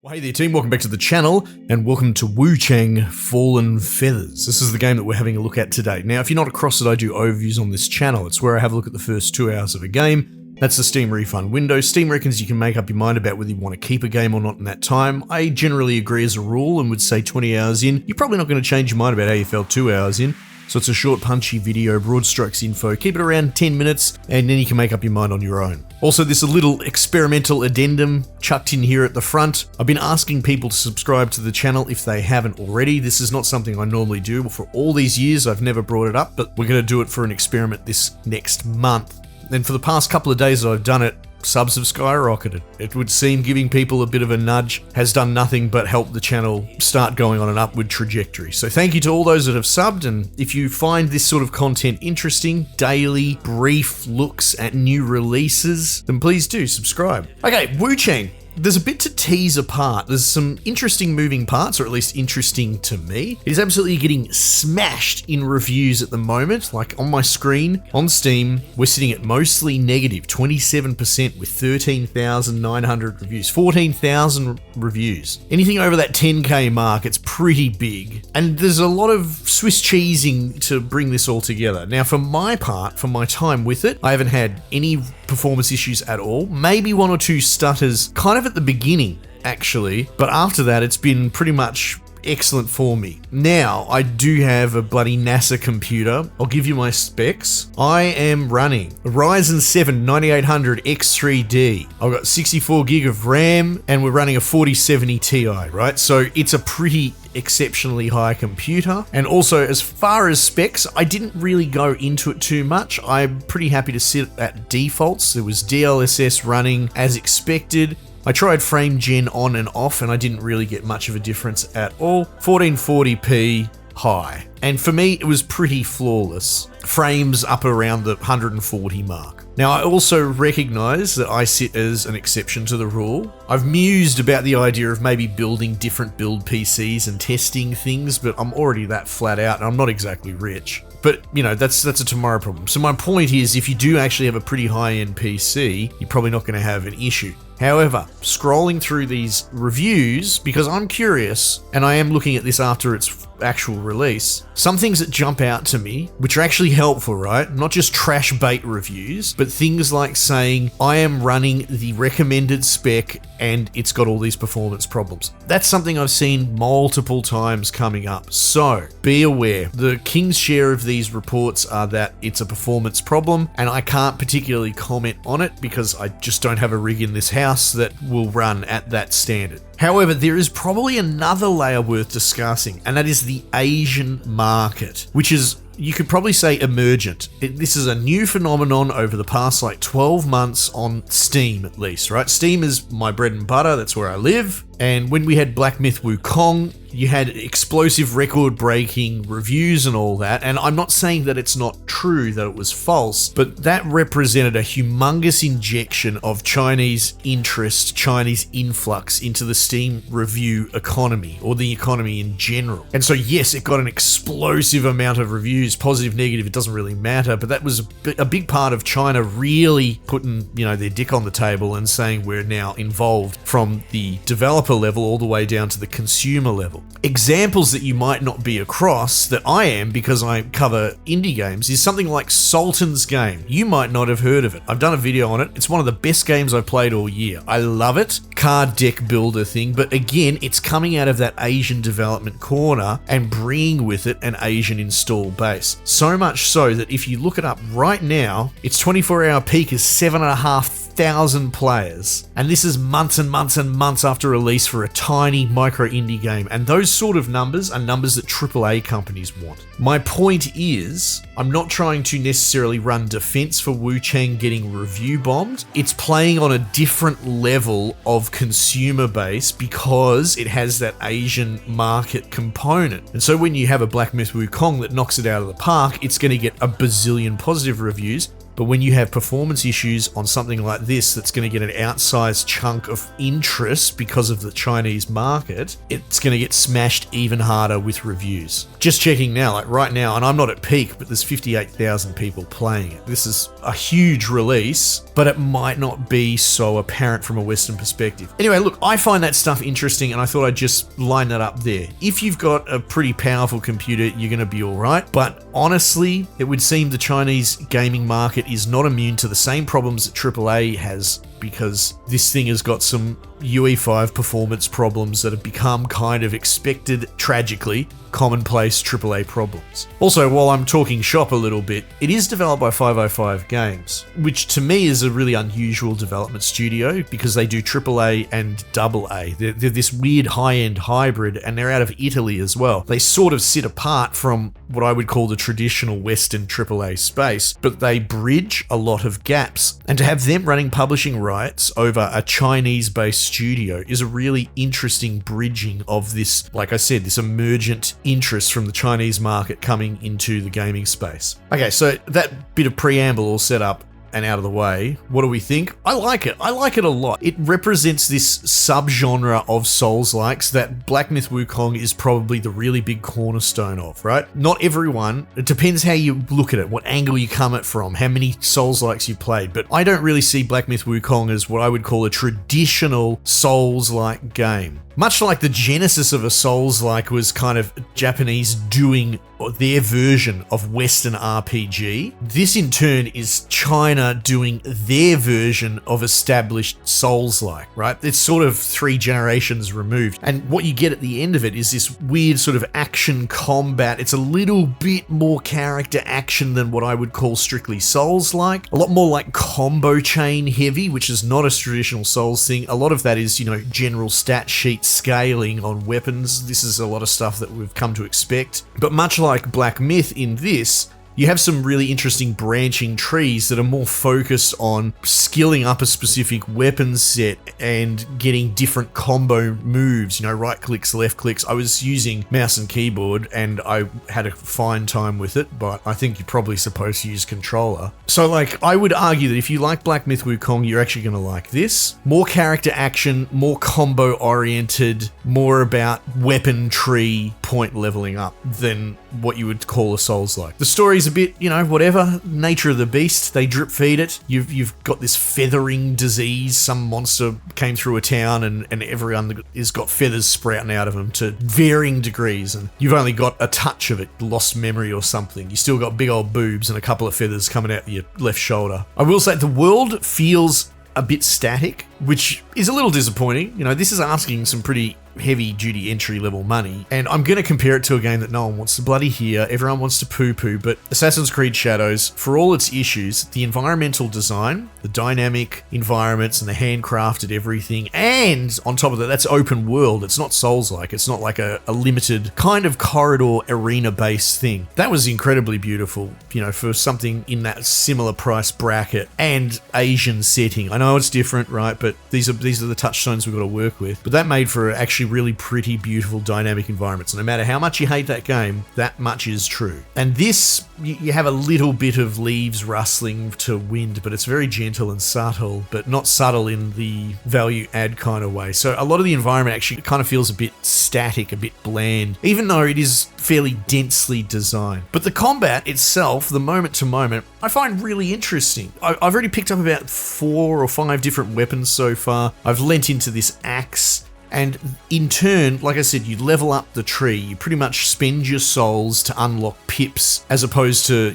Well, hey there team, welcome back to the channel, and welcome to Wu Chang Fallen Feathers. This is the game that we're having a look at today. Now, if you're not across it, I do overviews on this channel. It's where I have a look at the first 2 hours of a game. That's the Steam refund window. Steam reckons you can make up your mind about whether you want to keep a game or not in that time. I generally agree as a rule and would say 20 hours in, you're probably not going to change your mind about how you felt 2 hours in. So it's a short, punchy video, broad strokes info. Keep it around 10 minutes, and then you can make up your mind on your own. Also, there's a little experimental addendum chucked in here at the front. I've been asking people to subscribe to the channel if they haven't already. This is not something I normally do. For all these years, I've never brought it up, but we're going to do it for an experiment this next month. And for the past couple of days that I've done it, subs have skyrocketed. It would seem giving people a bit of a nudge has done nothing but help the channel start going on an upward trajectory. So thank you to all those that have subbed, and if you find this sort of content interesting, daily, brief looks at new releases, then please do subscribe. Okay, Wu Chang. There's a bit to tease apart. There's some interesting moving parts, or at least interesting to me. It is absolutely getting smashed in reviews at the moment. Like on my screen, on Steam, we're sitting at mostly negative, 27% with 13,900 reviews, 14,000 reviews. Anything over that 10k mark, it's pretty big. And there's a lot of Swiss cheesing to bring this all together. Now, for my part, for my time with it, I haven't had any performance issues at all. Maybe one or two stutters kind of at the beginning, actually, but after that it's been pretty much excellent for me. Now, I do have a bloody NASA computer. I'll give you my specs. I am running a Ryzen 7 9800 X3D. I've got 64 gig of RAM, and we're running a 4070 Ti, right? So it's a pretty exceptionally high computer. And also, as far as specs, I didn't really go into it too much. I'm pretty happy to sit at defaults. There was DLSS running as expected. I tried frame gen on and off, and I didn't really get much of a difference at all. 1440p high. And for me, it was pretty flawless. Frames up around the 140 mark. Now, I also recognize that I sit as an exception to the rule. I've mused about the idea of maybe building different build PCs and testing things, but I'm already that flat out, and I'm not exactly rich. But, you know, that's a tomorrow problem. So my point is, if you do actually have a pretty high-end PC, you're probably not going to have an issue. However, scrolling through these reviews, because I'm curious, and I am looking at this after its actual release, some things that jump out to me, which are actually helpful, right? Not just trash bait reviews, but things like saying, I am running the recommended spec and it's got all these performance problems. That's something I've seen multiple times coming up. So be aware, the king's share of these reports are that it's a performance problem, and I can't particularly comment on it because I just don't have a rig in this house that will run at that standard. However, there is probably another layer worth discussing, and that is the Asian market, which is, you could probably say, emergent. This is a new phenomenon over the past 12 months on Steam, at least, right? Steam is my bread and butter, that's where I live. And when we had Black Myth Wukong, you had explosive record-breaking reviews and all that. And I'm not saying that it's not true, that it was false, but that represented a humongous injection of Chinese interest, Chinese influx into the Steam review economy, or the economy in general. And so yes, it got an explosive amount of reviews, positive, negative, it doesn't really matter, but that was a big part of China really putting, their dick on the table and saying we're now involved from the developer level all the way down to the consumer level. Examples that you might not be across, that I am because I cover indie games, is something like Sultan's Game. You might not have heard of it. I've done a video on it. It's one of the best games I've played all year. I love it. Card deck builder thing, but again, it's coming out of that Asian development corner and bringing with it an Asian install base. So much so that if you look it up right now, its 24-hour peak is 7,500 players. And this is months and months and months after release for a tiny micro indie game. And those sort of numbers are numbers that AAA companies want. My point is, I'm not trying to necessarily run defense for Wu Chang getting review bombed. It's playing on a different level of consumer base because it has that Asian market component. And so when you have a Black Myth Wukong that knocks it out of the park, it's going to get a bazillion positive reviews. But when you have performance issues on something like this that's going to get an outsized chunk of interest because of the Chinese market, it's going to get smashed even harder with reviews. Just checking now, like right now, and I'm not at peak, but there's 58,000 people playing it. This is a huge release, but it might not be so apparent from a Western perspective. Anyway, look, I find that stuff interesting, and I thought I'd just line that up there. If you've got a pretty powerful computer, you're going to be all right. But honestly, it would seem the Chinese gaming market is not immune to the same problems that AAA has, because this thing has got some UE5 performance problems that have become kind of expected, tragically, commonplace AAA problems. Also, while I'm talking shop a little bit, it is developed by 505 Games, which to me is a really unusual development studio because they do AAA and AA. They're this weird high-end hybrid, and they're out of Italy as well. They sort of sit apart from what I would call the traditional Western AAA space, but they bridge a lot of gaps. And to have them running publishing rights over a Chinese-based studio is a really interesting bridging of this, like I said, this emergent interest from the Chinese market coming into the gaming space. Okay, so that bit of preamble all set up and out of the way, what do we think? I like it. I like it a lot. It represents this subgenre of Souls-likes that Black Myth Wukong is probably the really big cornerstone of, right? Not everyone. It depends how you look at it, what angle you come at from, how many Souls-likes you played. But I don't really see Black Myth Wukong as what I would call a traditional Souls-like game. Much like the genesis of a Souls-like was kind of Japanese doing their version of Western RPG, this in turn is China doing their version of established Souls-like, right? It's sort of 3 generations removed. And what you get at the end of it is this weird sort of action combat. It's a little bit more character action than what I would call strictly Souls-like. A lot more like combo chain heavy, which is not a traditional Souls thing. A lot of that is, general stat sheet scaling on weapons. This is a lot of stuff that we've come to expect. But much like Black Myth in this, you have some really interesting branching trees that are more focused on skilling up a specific weapon set and getting different combo moves, right clicks, left clicks. I was using mouse and keyboard and I had a fine time with it, but I think you're probably supposed to use controller. So I would argue that if you like Black Myth Wukong, you're actually going to like this. More character action, more combo oriented, more about weapon tree point leveling up than what you would call a Souls-like. The story's a bit, whatever, nature of the beast, they drip feed it. You've got this feathering disease, some monster came through a town and everyone has got feathers sprouting out of them to varying degrees, and you've only got a touch of it, lost memory or something. You still got big old boobs and a couple of feathers coming out your left shoulder. I will say the world feels a bit static, which is a little disappointing. This is asking some pretty heavy-duty entry-level money, and I'm going to compare it to a game that no one wants to bloody hear, everyone wants to poo-poo, but Assassin's Creed Shadows, for all its issues, the environmental design, the dynamic environments and the handcrafted everything, and on top of that, that's open world, it's not Souls-like, it's not like a limited kind of corridor arena-based thing. That was incredibly beautiful, for something in that similar price bracket and Asian setting. I know it's different, right, but these are the touchstones we've got to work with, but that made for actually really pretty, beautiful, dynamic environments. No matter how much you hate that game, that much is true. And this, you have a little bit of leaves rustling to wind, but it's very gentle and subtle, but not subtle in the value add kind of way. So a lot of the environment actually kind of feels a bit static, a bit bland, even though it is fairly densely designed. But the combat itself, the moment to moment, I find really interesting. I've already picked up about 4 or 5 different weapons so far. I've lent into this axe. And in turn, like I said, you level up the tree. You pretty much spend your souls to unlock pips as opposed to,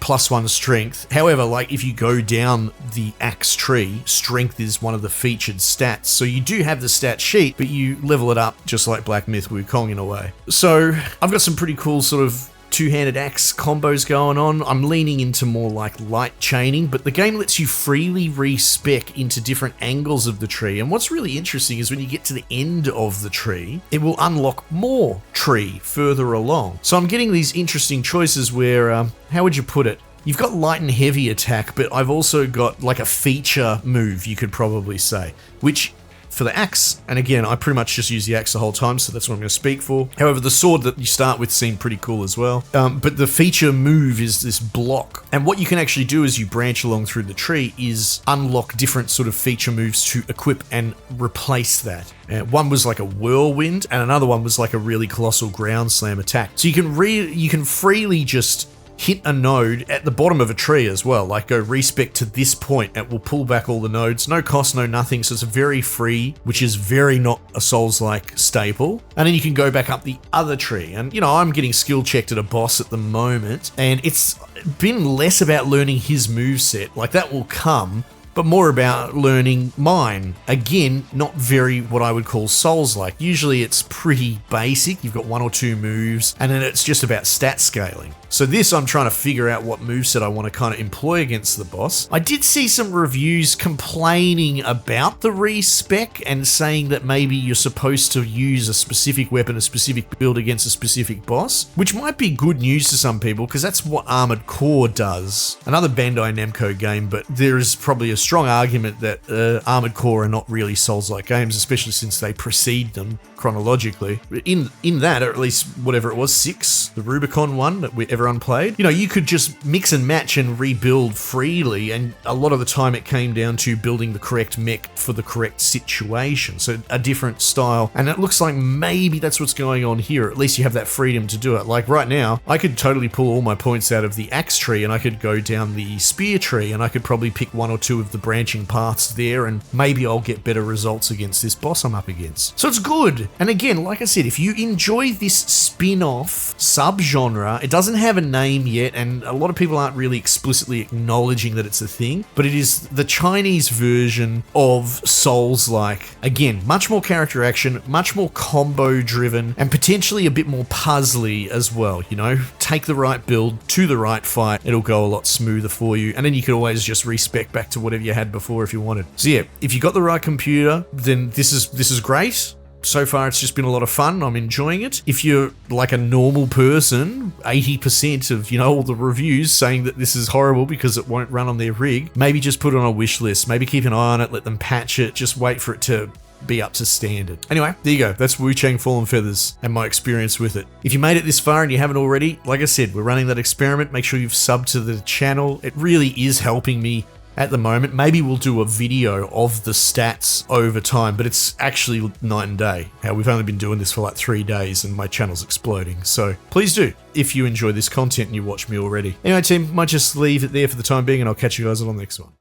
+1 strength. However, if you go down the axe tree, strength is one of the featured stats. So you do have the stat sheet, but you level it up just like Black Myth Wukong in a way. So I've got some pretty cool sort of two-handed axe combos going on. I'm leaning into more light chaining, but the game lets you freely respec into different angles of the tree. And what's really interesting is when you get to the end of the tree, it will unlock more tree further along. So I'm getting these interesting choices where, how would you put it? You've got light and heavy attack, but I've also got a feature move, you could probably say, which for the axe, and again, I pretty much just use the axe the whole time, so that's what I'm going to speak for. However, the sword that you start with seemed pretty cool as well. But the feature move is this block, and what you can actually do as you branch along through the tree is unlock different sort of feature moves to equip and replace that. One was like a whirlwind, and another one was like a really colossal ground slam attack. So you can freely just hit a node at the bottom of a tree as well, like go respec to this point, it will pull back all the nodes, no cost, no nothing, so it's very free, which is very not a Souls-like staple. And then you can go back up the other tree, and you know, I'm getting skill checked at a boss at the moment, and it's been less about learning his moveset, like that will come, but more about learning mine. Again, not very what I would call Souls-like. Usually it's pretty basic, you've got one or two moves, and then it's just about stat scaling. So this, I'm trying to figure out what moveset I want to kind of employ against the boss. I did see some reviews complaining about the respec and saying that maybe you're supposed to use a specific weapon, a specific build against a specific boss, which might be good news to some people because that's what Armored Core does. Another Bandai Namco game, but there is probably a strong argument that Armored Core are not really Souls-like games, especially since they precede them chronologically. In that, or at least whatever it was, 6, the Rubicon one that everyone played, you know, you could just mix and match and rebuild freely, and a lot of the time it came down to building the correct mech for the correct situation, so a different style, and it looks like maybe that's what's going on here. At least you have that freedom to do it. Like right now, I could totally pull all my points out of the axe tree, and I could go down the spear tree, and I could probably pick one or two of the branching paths there, and maybe I'll get better results against this boss I'm up against. So it's good. And again, like I said, if you enjoy this spin-off subgenre, it doesn't have a name yet, and a lot of people aren't really explicitly acknowledging that it's a thing, but it is the Chinese version of Souls-like. Again, much more character action, much more combo driven, and potentially a bit more puzzly as well, you know? Take the right build to the right fight, it'll go a lot smoother for you, and then you could always just respec back to whatever you had before if you wanted. So yeah, if you got the right computer, then this is great. So far, it's just been a lot of fun. I'm enjoying it. If you're like a normal person, 80% of, you know, all the reviews saying that this is horrible because it won't run on their rig, maybe just put it on a wish list. Maybe keep an eye on it, let them patch it, just wait for it to be up to standard. Anyway, there you go. That's Wu Chang Fallen Feathers and my experience with it. If you made it this far and you haven't already, like I said, we're running that experiment. Make sure you've subbed to the channel. It really is helping me at the moment. Maybe we'll do a video of the stats over time, but it's actually night and day. How we've only been doing this for like 3 days and my channel's exploding. So please do, if you enjoy this content and you watch me already. Anyway, team, might just leave it there for the time being, and I'll catch you guys on the next one.